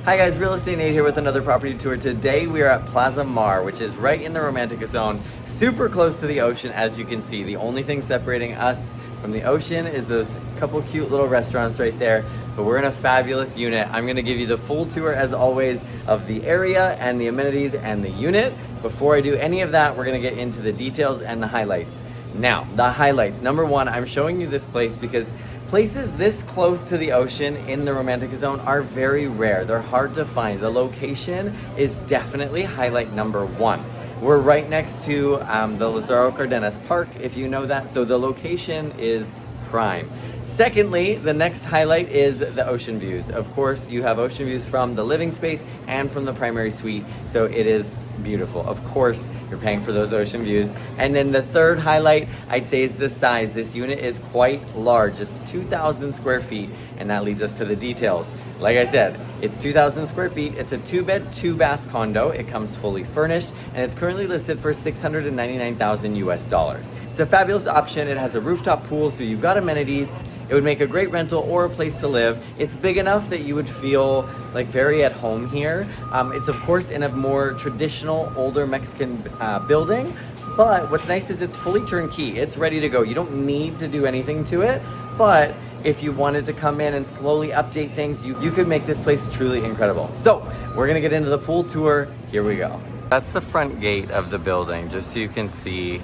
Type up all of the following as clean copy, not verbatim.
Hi guys, Real Estate Nate here with another property tour. Today we are at Plaza Mar, which is right in the romantic zone, super close to the ocean as you can see. The only thing separating us from the ocean is those couple cute little restaurants right there, but we're in a fabulous unit. I'm gonna give you the full tour as always of the area and the amenities and the unit. Before I do any of that, we're gonna get into the details and the highlights. Now, the highlights. Number one, I'm showing you this place because places this close to the ocean in the romantic zone are very rare. They're hard to find. The location is definitely highlight number one. We're right next to the Lázaro Cárdenas Park, if you know that, so the location is prime. Secondly, the next highlight is the ocean views. Of course, you have ocean views from the living space and from the primary suite, so it is beautiful. Of course, you're paying for those ocean views. And then the third highlight, I'd say, is the size. This unit is quite large. It's 2,000 square feet, and that leads us to the details. Like I said, it's 2,000 square feet. It's a 2-bed, 2-bath condo. It comes fully furnished, and it's currently listed for $699,000 US. It's a fabulous option. It has a rooftop pool, so you've got amenities. It would make a great rental or a place to live. It's big enough that you would feel like very at home here. It's of course in a more traditional, older Mexican building, but what's nice is it's fully turnkey. It's ready to go. You don't need to do anything to it, but if you wanted to come in and slowly update things, you could make this place truly incredible. So we're gonna get into the full tour. Here we go. That's the front gate of the building, just so you can see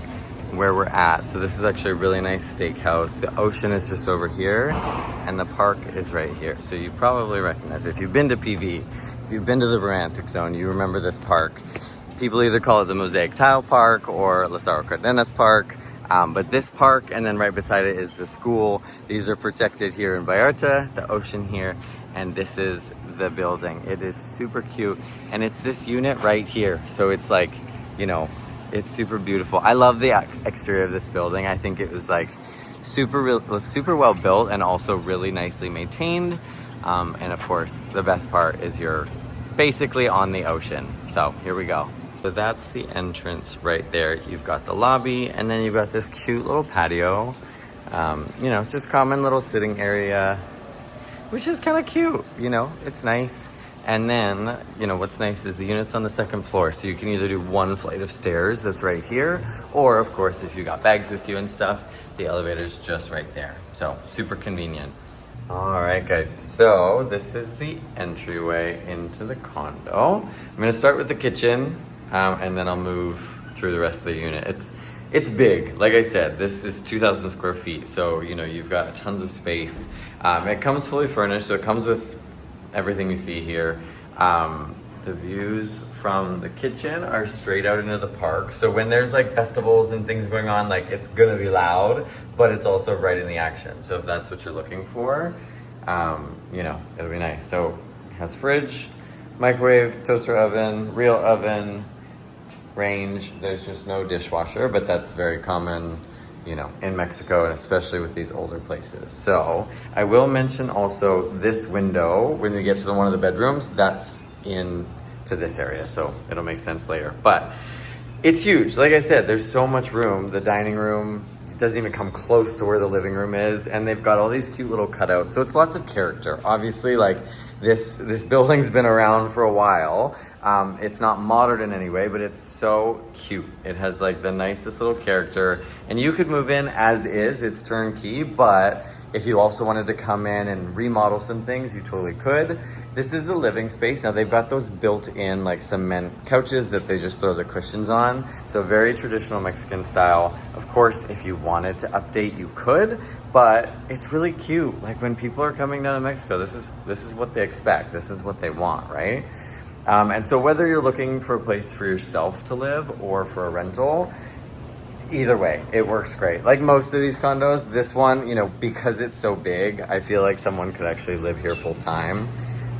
where we're at. So this is actually a really nice steakhouse. The ocean is just over here and the park is right here. So you probably recognize it. If you've been to PV, if you've been to the romantic zone, you remember this park. People either call it the Mosaic Tile Park or Lázaro Cárdenas Park. But this park, and then right beside it is the school. These are protected here in Vallarta, the ocean here, and this is the building. It is super cute, and it's this unit right here. So it's like, you know, it's super beautiful. I love the exterior of this building. I think it was like super well built and also really nicely maintained. And of course, the best part is you're basically on the ocean. So here we go. So that's the entrance right there. You've got the lobby, and then you've got this cute little patio. You know, just common little sitting area, which is kind of cute. You know, it's nice. And then, you know, what's nice is the unit's on the second floor, so you can either do one flight of stairs that's right here, or of course, if you got bags with you and stuff, the elevator's just right there. So super convenient. All right, guys, so this is the entryway into the condo. I'm gonna start with the kitchen, and then I'll move through the rest of the unit. It's big. Like I said, this is 2,000 square feet, so, you know, you've got tons of space. It comes fully furnished, so it comes with everything you see here. The views from the kitchen are straight out into the park. So when there's like festivals and things going on, like it's gonna be loud, but it's also right in the action. So if that's what you're looking for, you know, it'll be nice. So it has fridge, microwave, toaster oven, real oven, range. There's just no dishwasher, but that's very common, you know, in Mexico, and especially with these older places. So I will mention also this window, when we get to one of the bedrooms, that's in to this area. So it'll make sense later, but it's huge. Like I said, there's so much room. The dining room doesn't even come close to where the living room is. And they've got all these cute little cutouts. So it's lots of character. Obviously, like this building's been around for a while. It's not modern in any way, but it's so cute. It has like the nicest little character, and you could move in as is. It's turnkey, but if you also wanted to come in and remodel some things, you totally could. This is the living space. Now they've got those built-in like cement couches that they just throw the cushions on. So very traditional Mexican style. Of course, if you wanted to update, you could, but it's really cute. Like when people are coming down to Mexico, this is what they expect. This is what they want, right? And so whether you're looking for a place for yourself to live or for a rental, either way, it works great. Like most of these condos, this one, you know, because it's so big, I feel like someone could actually live here full time.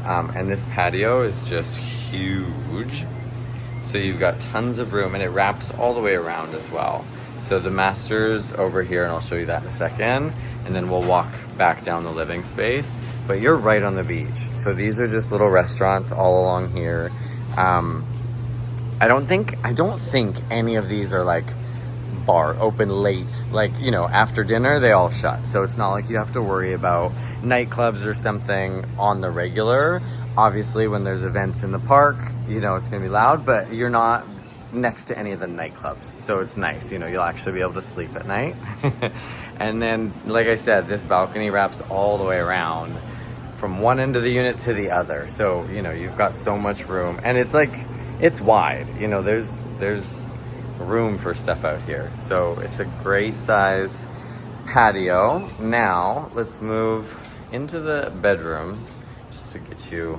And this patio is just huge. So you've got tons of room, and it wraps all the way around as well. So the master's over here, and I'll show you that in a second. And then we'll walk back down the living space, but you're right on the beach. So these are just little restaurants all along here. I don't think any of these are like bar open late, like, you know, after dinner they all shut, so it's not like you have to worry about nightclubs or something on the regular. Obviously when there's events in the park, you know, it's gonna be loud, but you're not next to any of the nightclubs, so it's nice. You know, you'll actually be able to sleep at night. And then, like I said, this balcony wraps all the way around from one end of the unit to the other, so you know, you've got so much room, and it's like, it's wide, you know, there's room for stuff out here, so it's a great size patio. Now let's move into the bedrooms just to get you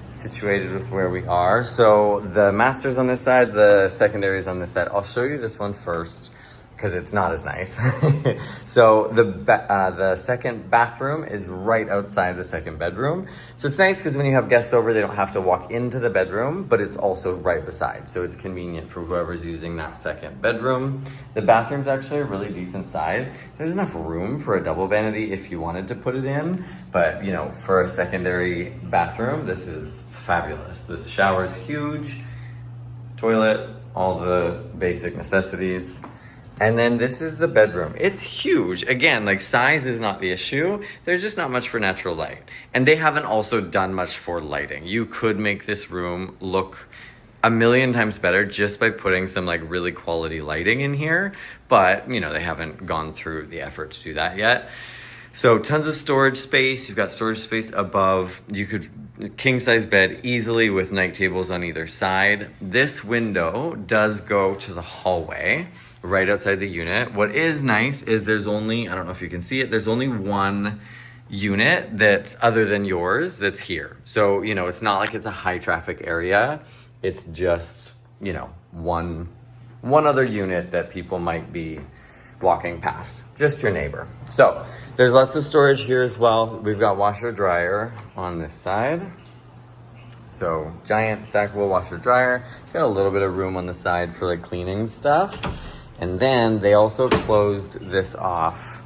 situated with where we are. So the master's on this side, the secondary's on this side. I'll show you this one first because it's not as nice. So the second bathroom is right outside the second bedroom. So it's nice because when you have guests over, they don't have to walk into the bedroom, but it's also right beside. So it's convenient for whoever's using that second bedroom. The bathroom's actually a really decent size. There's enough room for a double vanity if you wanted to put it in, but you know, for a secondary bathroom, this is fabulous. This shower's huge, toilet, all the basic necessities. And then this is the bedroom. It's huge. Again, like, size is not the issue. There's just not much for natural light. And they haven't also done much for lighting. You could make this room look a million times better just by putting some like really quality lighting in here. But, you know, they haven't gone through the effort to do that yet. So tons of storage space. You've got storage space above. You could king size bed easily with night tables on either side. This window does go to the hallway right outside the unit. What is nice is there's only, I don't know if you can see it, there's only one unit that's other than yours that's here. So, you know, it's not like it's a high traffic area. It's just, you know, one other unit that people might be walking past, just your neighbor. So there's lots of storage here as well. We've got washer dryer on this side. So giant stackable washer dryer. Got a little bit of room on the side for like cleaning stuff. And then they also closed this off.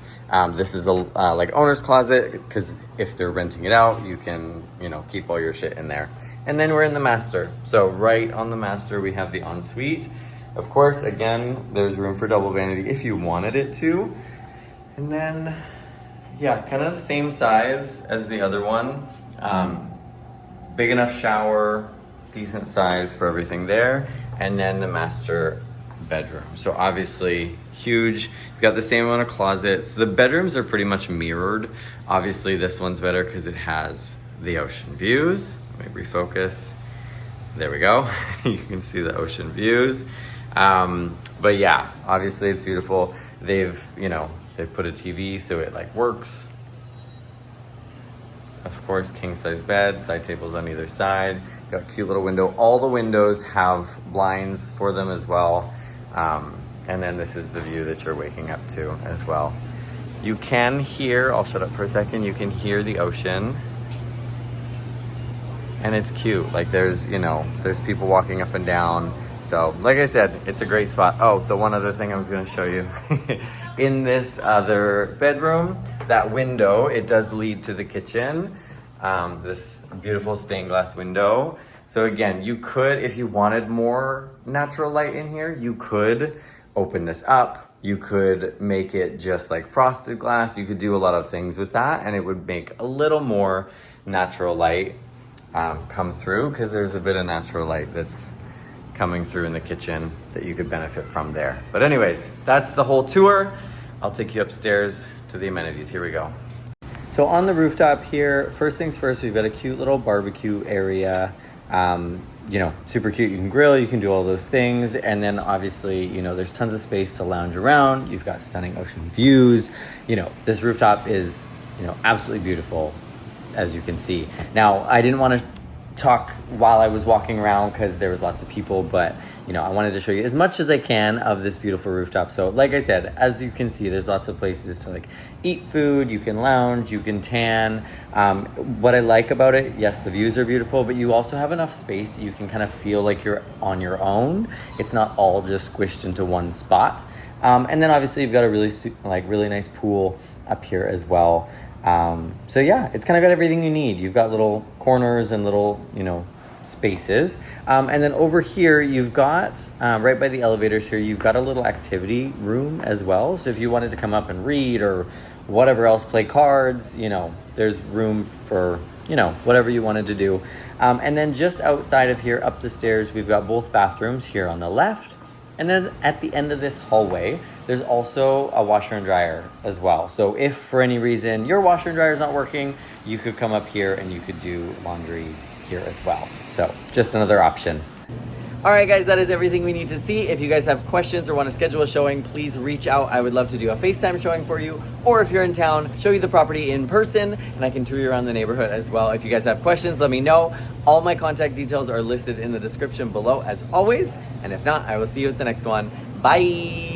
This is a like owner's closet, because if they're renting it out, you can, you know, keep all your shit in there. And then we're in the master. So right on the master, we have the ensuite. Of course, again, there's room for double vanity if you wanted it to. And then, yeah, kind of the same size as the other one. Big enough shower, decent size for everything there. And then the master bedroom. So obviously huge. You've got the same amount of closets. The bedrooms are pretty much mirrored. Obviously this one's better because it has the ocean views. Let me refocus. There we go. You can see the ocean views. But yeah, obviously it's beautiful. They've put a TV so it like works. Of course, king size bed, side tables on either side. Got a cute little window. All the windows have blinds for them as well. And then this is the view that you're waking up to as well. You can hear, I'll shut up for a second, you can hear the ocean. And it's cute. Like there's people walking up and down. So like I said, it's a great spot. Oh, the one other thing I was gonna show you. In this other bedroom, that window, it does lead to the kitchen. This beautiful stained glass window. So again, you could, if you wanted more natural light in here, you could open this up. You could make it just like frosted glass. You could do a lot of things with that, and it would make a little more natural light come through, because there's a bit of natural light that's coming through in the kitchen that you could benefit from there. But anyways, that's the whole tour. I'll take you upstairs to the amenities. Here we go. So on the rooftop here, first things first, we've got a cute little barbecue area. Super cute. You can grill, you can do all those things. And then obviously, there's tons of space to lounge around. You've got stunning ocean views. This rooftop is, absolutely beautiful, as you can see. Now, I didn't want to talk while I was walking around because there was lots of people, but I wanted to show you as much as I can of this beautiful rooftop. So like I said, as you can see, there's lots of places to like eat food, you can lounge, you can tan. What I like about it, yes, the views are beautiful, but you also have enough space that you can kind of feel like you're on your own. It's not all just squished into one spot. And then obviously you've got a really nice pool up here as well. So yeah, it's kind of got everything you need. You've got little corners and little, spaces. And then over here, you've got, right by the elevators here, you've got a little activity room as well. So if you wanted to come up and read or whatever else, play cards, you know, there's room for, you know, whatever you wanted to do. And then just outside of here, up the stairs, we've got both bathrooms here on the left. And then at the end of this hallway, there's also a washer and dryer as well. So if for any reason your washer and dryer is not working, you could come up here and you could do laundry here as well. So just another option. All right, guys, that is everything we need to see. If you guys have questions or want to schedule a showing, please reach out. I would love to do a FaceTime showing for you, or if you're in town, show you the property in person, and I can tour you around the neighborhood as well. If you guys have questions, let me know. All my contact details are listed in the description below as always. And if not, I will see you at the next one. Bye.